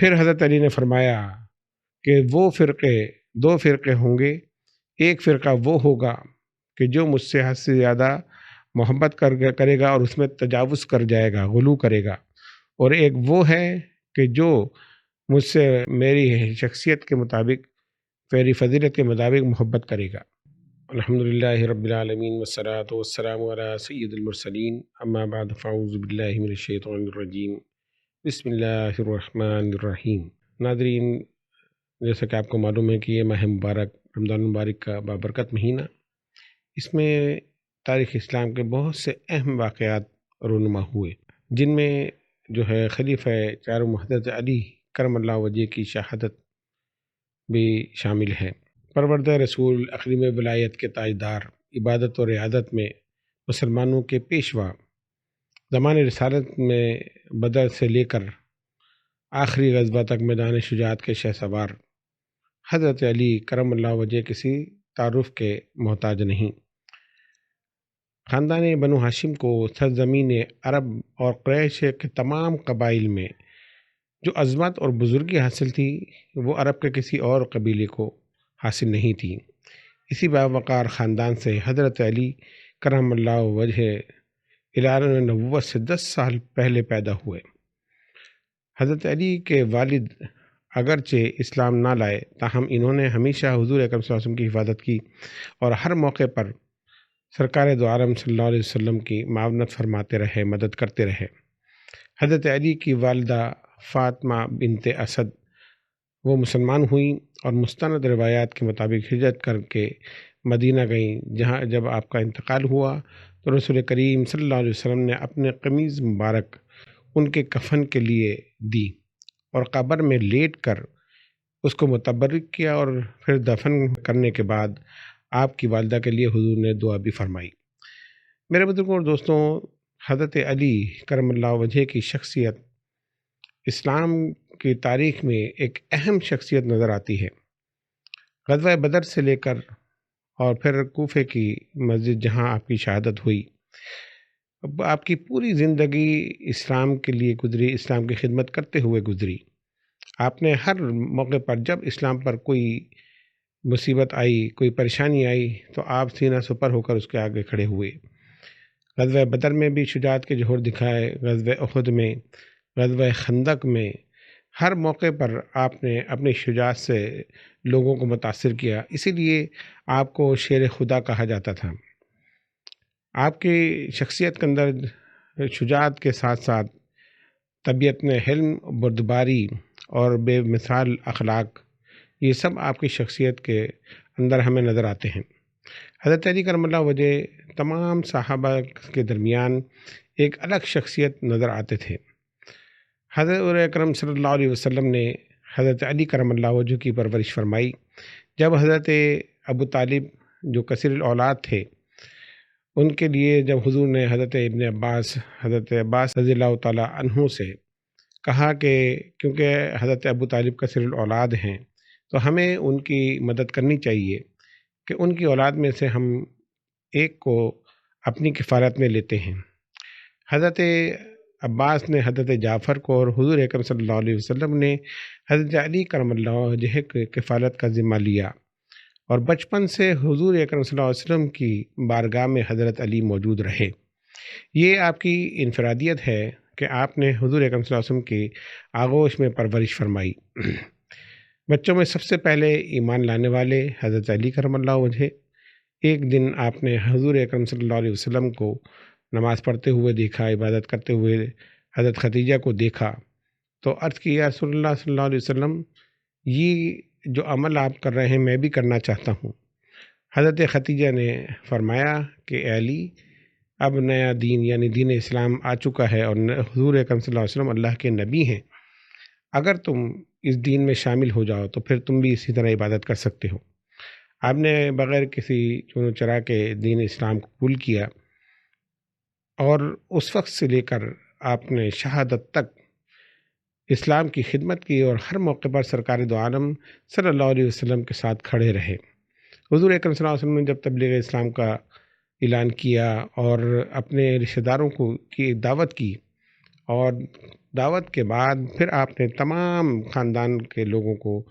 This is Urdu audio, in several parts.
پھر حضرت علی نے فرمایا کہ وہ دو فرقے ہوں گے، ایک فرقہ وہ ہوگا کہ جو مجھ سے حد سے زیادہ محبت کرے گا اور اس میں تجاوز کر جائے گا، غلو کرے گا، اور ایک وہ ہے کہ جو مجھ سے میری شخصیت کے مطابق، میری فضیلت کے مطابق محبت کرے گا۔ الحمدللہ رب العالمین والصلاة والسلام علی سید المرسلین، اما بعد فاعوذ باللہ من الشیطان الرجیم، بسم اللہ الرحمن الرحیم۔ ناظرین، جیسا کہ آپ کو معلوم ہے کہ یہ ماہ مبارک رمضان مبارک کا بابرکت مہینہ، اس میں تاریخ اسلام کے بہت سے اہم واقعات رونما ہوئے، جن میں جو ہے خلیفہ چاروں حضرت علی کرم اللہ وجہ کی شہادت بھی شامل ہے۔ پروردہ رسول اقلیم ولایت کے تاجدار، عبادت اور عیادت میں مسلمانوں کے پیشوا، زمان رسالت میں بدر سے لے کر آخری غزوہ تک میدان شجاعت کے شہ سوار حضرت علی کرم اللہ وجہ کسی تعارف کے محتاج نہیں۔ خاندان بنو ہاشم کو سرزمین عرب اور قریش کے تمام قبائل میں جو عظمت اور بزرگی حاصل تھی، وہ عرب کے کسی اور قبیلے کو حاصل نہیں تھی۔ اسی باوقار خاندان سے حضرت علی کرم اللہ وجہ اعلان نبوت سے 10 سال پہلے پیدا ہوئے۔ حضرت علی کے والد اگرچہ اسلام نہ لائے، تاہم انہوں نے ہمیشہ حضور اکرم صلی اللہ علیہ وسلم کی حفاظت کی اور ہر موقع پر سرکار دو عالم صلی اللہ علیہ وسلم کی معاونت فرماتے رہے، مدد کرتے رہے۔ حضرت علی کی والدہ فاطمہ بنت اسد وہ مسلمان ہوئیں اور مستند روایات کے مطابق ہجرت کر کے مدینہ گئیں، جہاں جب آپ کا انتقال ہوا تو رسول کریم صلی اللہ علیہ وسلم نے اپنے قمیض مبارک ان کے کفن کے لیے دی اور قبر میں لیٹ کر اس کو متبرک کیا، اور پھر دفن کرنے کے بعد آپ کی والدہ کے لیے حضور نے دعا بھی فرمائی۔ میرے بزرگوں اور دوستوں، حضرت علی کرم اللہ وجہ کی شخصیت اسلام کی تاریخ میں ایک اہم شخصیت نظر آتی ہے۔ غزوہ بدر سے لے کر اور پھر کوفے کی مسجد جہاں آپ کی شہادت ہوئی، آپ کی پوری زندگی اسلام کے لیے گزری، اسلام کی خدمت کرتے ہوئے گزری۔ آپ نے ہر موقع پر جب اسلام پر کوئی مصیبت آئی، کوئی پریشانی آئی، تو آپ سینہ سپر ہو کر اس کے آگے کھڑے ہوئے۔ غزوہ بدر میں بھی شجاعت کے جوہر دکھائے، غزوہ احد میں، غزوہ خندق میں، ہر موقع پر آپ نے اپنی شجاعت سے لوگوں کو متاثر کیا، اسی لیے آپ کو شیر خدا کہا جاتا تھا۔ آپ کی شخصیت کے اندر شجاعت کے ساتھ ساتھ طبیعت میں حلم، بردباری اور بے مثال اخلاق، یہ سب آپ کی شخصیت کے اندر ہمیں نظر آتے ہیں۔ حضرت علی کرم اللہ وجہ تمام صحابہ کے درمیان ایک الگ شخصیت نظر آتے تھے۔ حضرت اکرم صلی اللہ علیہ وسلم نے حضرت علی کرم اللہ وجہ کی پرورش فرمائی۔ جب حضرت ابو طالب جو کثیر الاولاد تھے، ان کے لیے جب حضور نے حضرت حضرت عباس رضی اللہ تعالیٰ عنہ سے کہا کہ کیونکہ حضرت ابو طالب کثیر الاولاد ہیں تو ہمیں ان کی مدد کرنی چاہیے، کہ ان کی اولاد میں سے ہم ایک کو اپنی کفالت میں لیتے ہیں۔ حضرت عباس نے حضرت جعفر کو اور حضور اکرم صلی اللہ علیہ وسلم نے حضرت علی کرم اللہ وجہ کی کفالت کا ذمہ لیا، اور بچپن سے حضور اکرم صلی اللہ علیہ وسلم کی بارگاہ میں حضرت علی موجود رہے۔ یہ آپ کی انفرادیت ہے کہ آپ نے حضور اکرم صلی اللہ علیہ وسلم کی آغوش میں پرورش فرمائی۔ بچوں میں سب سے پہلے ایمان لانے والے حضرت علی کرم اللہ وجہ، ایک دن آپ نے حضور اکرم صلی اللہ علیہ وسلم کو نماز پڑھتے ہوئے دیکھا، عبادت کرتے ہوئے حضرت خدیجہ کو دیکھا، تو عرض کی یا رسول اللہ صلی اللہ علیہ وسلم، یہ جو عمل آپ کر رہے ہیں میں بھی کرنا چاہتا ہوں۔ حضرت خدیجہ نے فرمایا کہ اے علی، اب نیا دین یعنی دین اسلام آ چکا ہے، اور حضور اکرم صلی اللہ علیہ وسلم اللہ کے نبی ہیں، اگر تم اس دین میں شامل ہو جاؤ تو پھر تم بھی اسی طرح عبادت کر سکتے ہو۔ آپ نے بغیر کسی چون و چرا کے دین اسلام قبول کیا، اور اس وقت سے لے کر آپ نے شہادت تک اسلام کی خدمت کی، اور ہر موقع پر سرکار دو عالم صلی اللہ علیہ وسلم کے ساتھ کھڑے رہے۔ حضور اکرم صلی اللہ علیہ وسلم نے جب تبلیغ اسلام کا اعلان کیا اور اپنے رشتہ داروں کو کی دعوت کی، اور دعوت کے بعد پھر آپ نے تمام خاندان کے لوگوں کو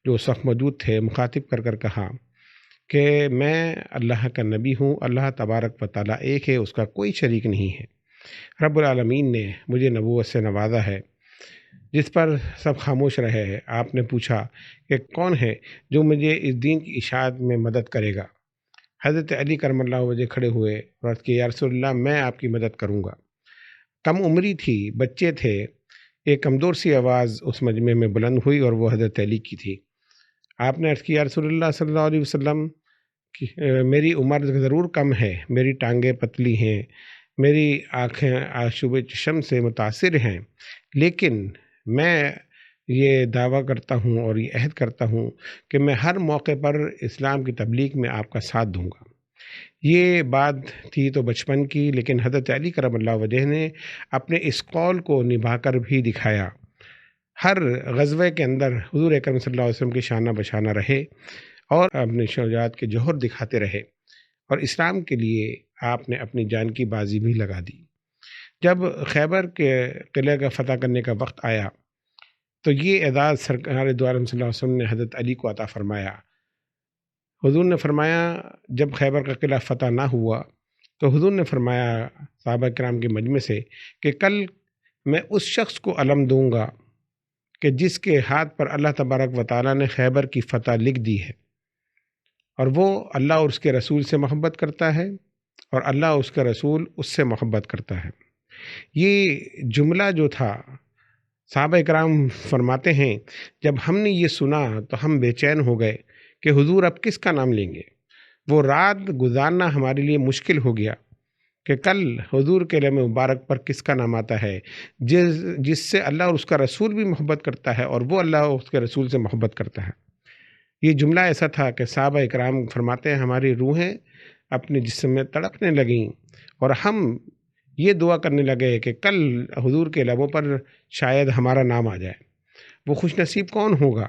جو اس وقت موجود تھے مخاطب کر کر کہا کہ میں اللہ کا نبی ہوں، اللہ تبارک و تعالیٰ ایک ہے، اس کا کوئی شریک نہیں ہے۔ رب العالمین نے مجھے نبوت سے نوازا ہے، جس پر سب خاموش رہے ہیں۔ آپ نے پوچھا کہ کون ہے جو مجھے اس دین کی اشاعت میں مدد کرے گا؟ حضرت علی کرم اللہ وجہ کھڑے ہوئے اور عرض کہ یا رسول اللہ، میں آپ کی مدد کروں گا۔ کم عمری تھی، بچے تھے، ایک کمزور سی آواز اس مجمع میں بلند ہوئی اور وہ حضرت علی کی تھی۔ آپ نے عرض کیا یا رسول اللہ صلی اللہ علیہ وسلم کہ میری عمر ضرور کم ہے، میری ٹانگیں پتلی ہیں، میری آنکھیں آشوب چشم سے متاثر ہیں، لیکن میں یہ دعویٰ کرتا ہوں اور یہ عہد کرتا ہوں کہ میں ہر موقع پر اسلام کی تبلیغ میں آپ کا ساتھ دوں گا۔ یہ بات تھی تو بچپن کی، لیکن حضرت علی کرم اللہ وجہ نے اپنے اس قول کو نبھا کر بھی دکھایا۔ ہر غزوے کے اندر حضور اکرم صلی اللہ علیہ وسلم کی شانہ بشانہ رہے اور اپنے شجاعت کے جوہر دکھاتے رہے، اور اسلام کے لیے آپ نے اپنی جان کی بازی بھی لگا دی۔ جب خیبر کے قلعے کا فتح کرنے کا وقت آیا تو یہ اعزاز سرکار دو عالم صلی اللہ علیہ وسلم نے حضرت علی کو عطا فرمایا۔ حضور نے فرمایا جب خیبر کا قلعہ فتح نہ ہوا تو حضور نے فرمایا صحابہ کرام کے مجمع سے کہ کل میں اس شخص کو علم دوں گا کہ جس کے ہاتھ پر اللہ تبارک و تعالیٰ نے خیبر کی فتح لکھ دی ہے، اور وہ اللہ اور اس کے رسول سے محبت کرتا ہے اور اللہ اور اس کا رسول اس سے محبت کرتا ہے۔ یہ جملہ جو تھا، صحابہ کرام فرماتے ہیں جب ہم نے یہ سنا تو ہم بے چین ہو گئے کہ حضور اب کس کا نام لیں گے۔ وہ رات گزارنا ہمارے لیے مشکل ہو گیا کہ کل حضور کے لمح مبارک پر کس کا نام آتا ہے جس سے اللہ اور اس کا رسول بھی محبت کرتا ہے اور وہ اللہ اور اس کے رسول سے محبت کرتا ہے۔ یہ جملہ ایسا تھا کہ صحابہ اکرام فرماتے ہیں ہماری روحیں اپنے جسم میں تڑپنے لگیں اور ہم یہ دعا کرنے لگے کہ کل حضور کے لبوں پر شاید ہمارا نام آ جائے۔ وہ خوش نصیب کون ہوگا؟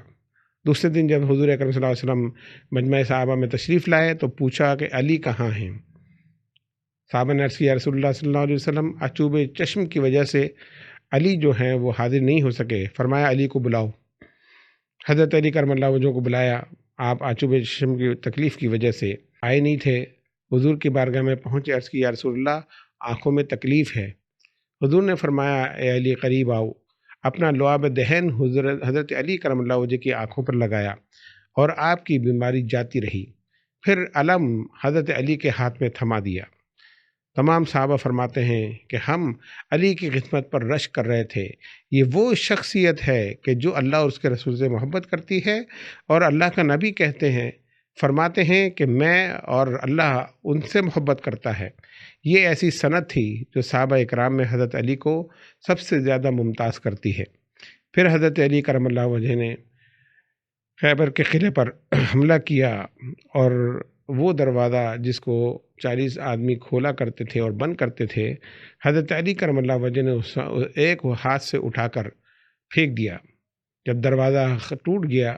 دوسرے دن جب حضور اکرم صلی اللہ علیہ وسلم مجمع صحابہ میں تشریف لائے تو پوچھا کہ علی کہاں ہیں؟ صحابہ نے عرض کیا یا رسول اللہ صلی اللہ علیہ وسلم، آشوب چشم کی وجہ سے علی جو ہیں وہ حاضر نہیں ہو سکے۔ فرمایا علی کو بلاؤ۔ حضرت علی کرم اللہ وجہ کو بلایا۔ آپ آشوب چشم کی تکلیف کی وجہ سے آئے نہیں تھے۔ حضور کی بارگاہ میں پہنچے، عرض کی یا رسول اللہ آنکھوں میں تکلیف ہے۔ حضور نے فرمایا اے علی قریب آؤ۔ اپنا لعاب دہن حضرت علی کرم اللہ وجہ کی آنکھوں پر لگایا اور آپ کی بیماری جاتی رہی۔ پھر علم حضرت علی کے ہاتھ میں تھما دیا۔ تمام صحابہ فرماتے ہیں کہ ہم علی کی خدمت پر رشک کر رہے تھے۔ یہ وہ شخصیت ہے کہ جو اللہ اور اس کے رسول سے محبت کرتی ہے، اور اللہ کا نبی کہتے ہیں، فرماتے ہیں کہ میں اور اللہ ان سے محبت کرتا ہے۔ یہ ایسی سند تھی جو صحابہ اکرام میں حضرت علی کو سب سے زیادہ ممتاز کرتی ہے۔ پھر حضرت علی کرم اللہ وجہ نے خیبر کے قلعے پر حملہ کیا، اور وہ دروازہ جس کو 40 آدمی کھولا کرتے تھے اور بند کرتے تھے، حضرت علی کرم اللہ وجہ نے ایک ہاتھ سے اٹھا کر پھینک دیا۔ جب دروازہ ٹوٹ گیا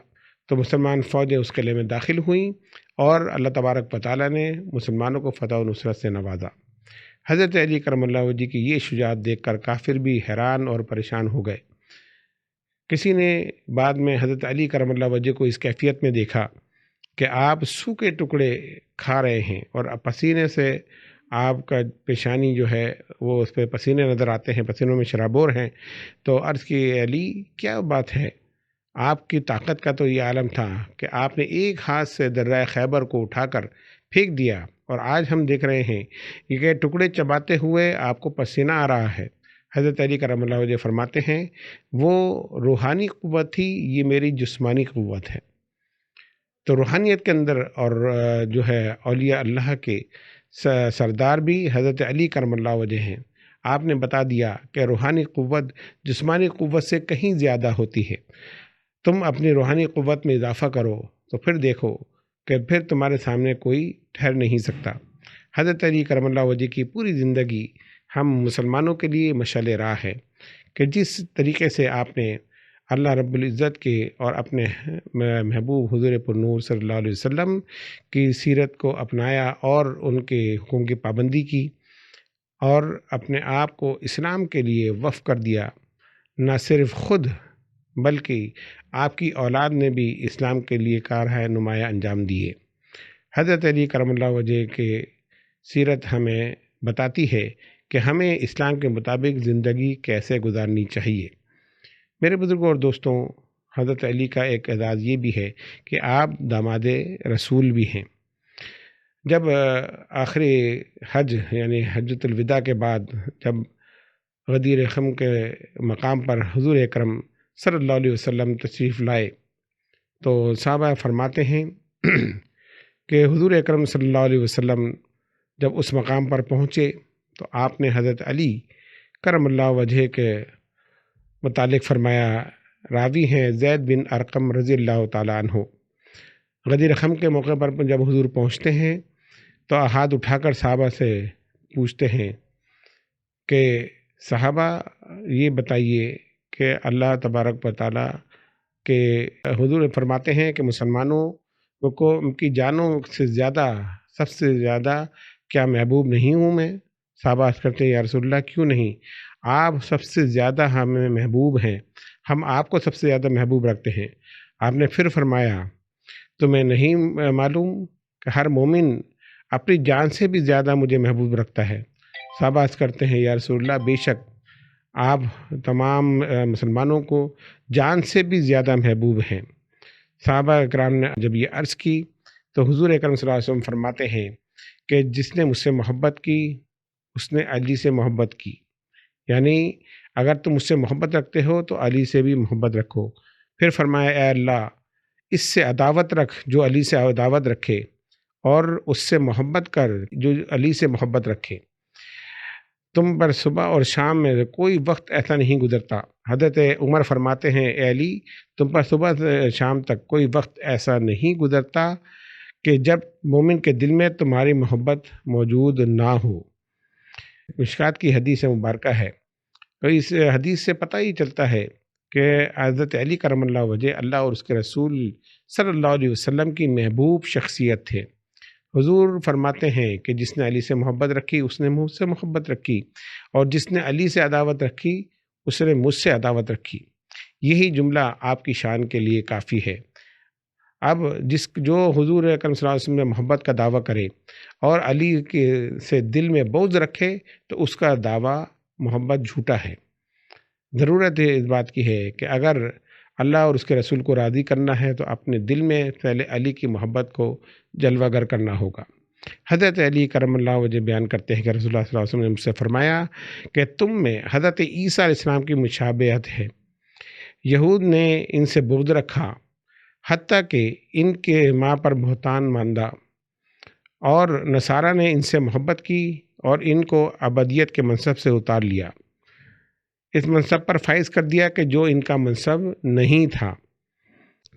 تو مسلمان فوجیں اس قلعے میں داخل ہوئیں اور اللہ تبارک و تعالیٰ نے مسلمانوں کو فتح و نصرت سے نوازا۔ حضرت علی کرم اللہ وجہ کی یہ شجاعت دیکھ کر کافر بھی حیران اور پریشان ہو گئے۔ کسی نے بعد میں حضرت علی کرم اللہ وجہ کو اس کیفیت میں دیکھا کہ آپ سوکھے ٹکڑے کھا رہے ہیں اور پسینے سے آپ کا پیشانی جو ہے وہ اس پہ پسینے نظر آتے ہیں، پسینوں میں شرابور ہیں۔ تو عرض کی علی کیا بات ہے؟ آپ کی طاقت کا تو یہ عالم تھا کہ آپ نے ایک ہاتھ سے درہ خیبر کو اٹھا کر پھینک دیا، اور آج ہم دیکھ رہے ہیں کہ ٹکڑے چباتے ہوئے آپ کو پسینہ آ رہا ہے۔ حضرت علی کرم اللہ وجہ فرماتے ہیں وہ روحانی قوت تھی، یہ میری جسمانی قوت ہے۔ تو روحانیت کے اندر اور جو ہے اولیاء اللہ کے سردار بھی حضرت علی کرم اللہ وجہ ہیں۔ آپ نے بتا دیا کہ روحانی قوت جسمانی قوت سے کہیں زیادہ ہوتی ہے۔ تم اپنی روحانی قوت میں اضافہ کرو تو پھر دیکھو کہ پھر تمہارے سامنے کوئی ٹھہر نہیں سکتا۔ حضرت علی کرم اللہ وجہ کی پوری زندگی ہم مسلمانوں کے لیے مشعل راہ ہے کہ جس طریقے سے آپ نے اللہ رب العزت کے اور اپنے محبوب حضور پر نور صلی اللہ علیہ وسلم کی سیرت کو اپنایا اور ان کے حکم کی پابندی کی اور اپنے آپ کو اسلام کے لیے وقف کر دیا، نہ صرف خود بلکہ آپ کی اولاد نے بھی اسلام کے لیے کارہائے نمایاں انجام دیے۔ حضرت علی کرم اللہ وجہ کے سیرت ہمیں بتاتی ہے کہ ہمیں اسلام کے مطابق زندگی کیسے گزارنی چاہیے۔ میرے بزرگوں اور دوستوں، حضرت علی کا ایک اعزاز یہ بھی ہے کہ آپ داماد رسول بھی ہیں۔ جب آخری حج یعنی حجۃ الوداع کے بعد جب غدیر خم کے مقام پر حضور اکرم صلی اللہ علیہ وسلم تشریف لائے تو صحابہ فرماتے ہیں کہ حضور اکرم صلی اللہ علیہ وسلم جب اس مقام پر پہنچے تو آپ نے حضرت علی کرم اللہ وجہ کے متعلق فرمایا، راوی ہیں زید بن ارقم رضی اللہ تعالیٰ عنہ، غدیر خم کے موقع پر جب حضور پہنچتے ہیں تو ہاتھ اٹھا کر صحابہ سے پوچھتے ہیں کہ صحابہ یہ بتائیے کہ اللہ تبارک و تعالیٰ کے حضور فرماتے ہیں کہ مسلمانوں کو ان کی جانوں سے زیادہ سب سے زیادہ کیا محبوب نہیں ہوں میں؟ صحابہ عرض کرتے ہیں یا رسول اللہ کیوں نہیں، آپ سب سے زیادہ ہمیں محبوب ہیں، ہم آپ کو سب سے زیادہ محبوب رکھتے ہیں۔ آپ نے پھر فرمایا تمہیں نہیں معلوم کہ ہر مومن اپنی جان سے بھی زیادہ مجھے محبوب رکھتا ہے؟ صحابہ عرض کرتے ہیں یا رسول اللہ بے شک آپ تمام مسلمانوں کو جان سے بھی زیادہ محبوب ہیں۔ صحابہ اکرام نے جب یہ عرض کی تو حضور اکرم صلی اللہ علیہ وسلم فرماتے ہیں کہ جس نے مجھ سے محبت کی اس نے علی سے محبت کی، یعنی اگر تم مجھ سے محبت رکھتے ہو تو علی سے بھی محبت رکھو۔ پھر فرمایا اے اللہ اس سے عداوت رکھ جو علی سے عداوت رکھے، اور اس سے محبت کر جو علی سے محبت رکھے۔ تم پر صبح اور شام میں کوئی وقت ایسا نہیں گزرتا، حضرت عمر فرماتے ہیں اے علی تم پر صبح سے شام تک کوئی وقت ایسا نہیں گزرتا کہ جب مومن کے دل میں تمہاری محبت موجود نہ ہو۔ مشکات کی حدیث مبارکہ ہے، تو اس حدیث سے پتہ ہی چلتا ہے کہ حضرت علی کرم اللہ وجہ اللہ اور اس کے رسول صلی اللہ علیہ وسلم کی محبوب شخصیت تھے۔ حضور فرماتے ہیں کہ جس نے علی سے محبت رکھی اس نے مجھ سے محبت رکھی، اور جس نے علی سے عداوت رکھی اس نے مجھ سے عداوت رکھی۔ یہی جملہ آپ کی شان کے لیے کافی ہے۔ اب جو حضور اکرم صلی اللہ علیہ وسلم میں محبت کا دعویٰ کرے اور علی کے سے دل میں بغض رکھے تو اس کا دعویٰ محبت جھوٹا ہے۔ ضرورت اس بات کی ہے کہ اگر اللہ اور اس کے رسول کو راضی کرنا ہے تو اپنے دل میں پہلے علی کی محبت کو جلوہ گر کرنا ہوگا۔ حضرت علی کرم اللہ وجہ بیان کرتے ہیں کہ رسول اللہ صلی اللہ علیہ وسلم نے مجھ سے فرمایا کہ تم میں حضرت عیسیٰ علیہ السلام کی مشابہت ہے۔ یہود نے ان سے بغض رکھا حتیٰ کہ ان کے ماں پر بہتان ماندہ، اور نصارہ نے ان سے محبت کی اور ان کو ابدیت کے منصب سے اتار لیا، اس منصب پر فائز کر دیا کہ جو ان کا منصب نہیں تھا۔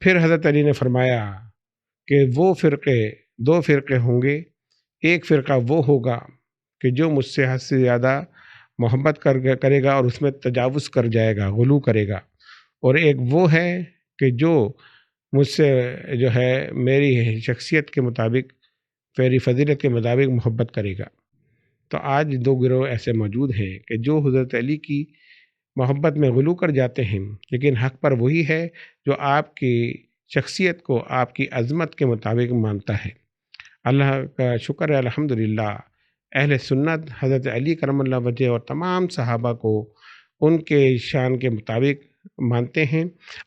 پھر حضرت علی نے فرمایا کہ وہ دو فرقے ہوں گے، ایک فرقہ وہ ہوگا کہ جو مجھ سے حد سے زیادہ محبت کرے گا اور اس میں تجاوز کر جائے گا، غلو کرے گا، اور ایک وہ ہے کہ جو مجھ سے جو ہے میری شخصیت کے مطابق میری فضیلت کے مطابق محبت کرے گا۔ تو آج دو گروہ ایسے موجود ہیں کہ جو حضرت علی کی محبت میں غلو کر جاتے ہیں، لیکن حق پر وہی ہے جو آپ کی شخصیت کو آپ کی عظمت کے مطابق مانتا ہے۔ اللہ کا شکر ہے الحمدللہ اہل سنت حضرت علی کرم اللہ وجہ اور تمام صحابہ کو ان کے شان کے مطابق مانتے ہیں،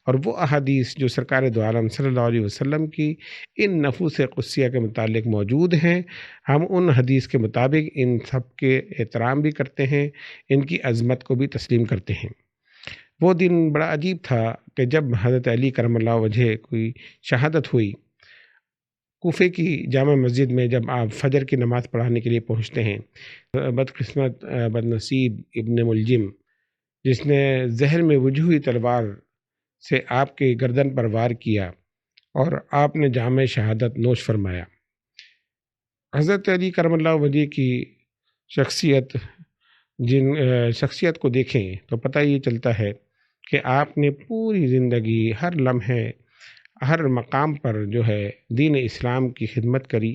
اور وہ احادیث جو سرکار دو عالم صلی اللہ علیہ وسلم کی ان نفوس قدسیہ کے متعلق موجود ہیں، ہم ان حدیث کے مطابق ان سب کے احترام بھی کرتے ہیں، ان کی عظمت کو بھی تسلیم کرتے ہیں۔ وہ دن بڑا عجیب تھا کہ جب حضرت علی کرم اللہ وجہ کوئی شہادت ہوئی، کوفے کی جامع مسجد میں جب آپ فجر کی نماز پڑھانے کے لیے پہنچتے ہیں، بدقسمت بد نصیب ابن ملجم جس نے زہر میں وجوہی تلوار سے آپ کے گردن پر وار کیا اور آپ نے جامع شہادت نوش فرمایا۔ حضرت علی کرم اللہ وجہ کی شخصیت کو دیکھیں تو پتہ یہ چلتا ہے کہ آپ نے پوری زندگی ہر لمحے ہر مقام پر جو ہے دین اسلام کی خدمت کری،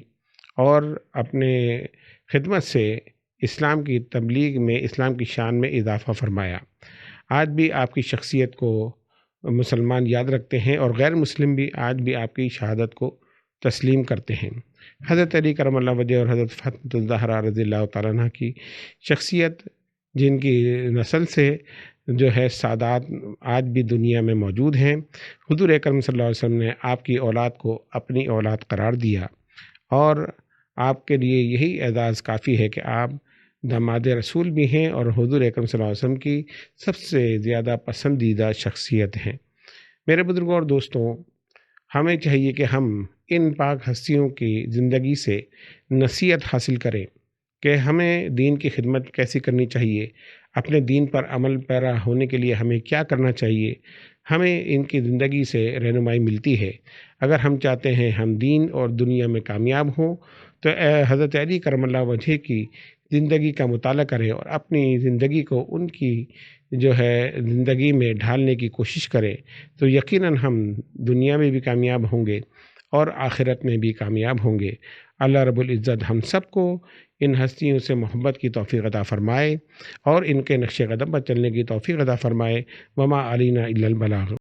اور اپنے خدمت سے اسلام کی تبلیغ میں اسلام کی شان میں اضافہ فرمایا۔ آج بھی آپ کی شخصیت کو مسلمان یاد رکھتے ہیں، اور غیر مسلم بھی آج بھی آپ کی شہادت کو تسلیم کرتے ہیں۔ حضرت علی کرم اللہ وجہ اور حضرت فاطمہ الزہرا رضی اللہ تعالیٰ عنہ کی شخصیت، جن کی نسل سے جو ہے سادات آج بھی دنیا میں موجود ہیں، حضور اکرم صلی اللہ علیہ وسلم نے آپ کی اولاد کو اپنی اولاد قرار دیا، اور آپ کے لیے یہی اعزاز کافی ہے کہ آپ داماد رسول بھی ہیں اور حضور اکرم صلی اللہ علیہ وسلم کی سب سے زیادہ پسندیدہ شخصیت ہیں۔ میرے بزرگوں اور دوستوں، ہمیں چاہیے کہ ہم ان پاک ہستیوں کی زندگی سے نصیحت حاصل کریں کہ ہمیں دین کی خدمت کیسی کرنی چاہیے، اپنے دین پر عمل پیرا ہونے کے لیے ہمیں کیا کرنا چاہیے۔ ہمیں ان کی زندگی سے رہنمائی ملتی ہے۔ اگر ہم چاہتے ہیں ہم دین اور دنیا میں کامیاب ہوں تو حضرت علی کرم اللہ وجہ کی زندگی کا مطالعہ کریں اور اپنی زندگی کو ان کی جو ہے زندگی میں ڈھالنے کی کوشش کریں، تو یقیناً ہم دنیا میں بھی کامیاب ہوں گے اور آخرت میں بھی کامیاب ہوں گے۔ اللہ رب العزت ہم سب کو ان ہستیوں سے محبت کی توفیق عطا فرمائے اور ان کے نقش قدم پر چلنے کی توفیق عطا فرمائے۔ وما علینا الا البلاغ۔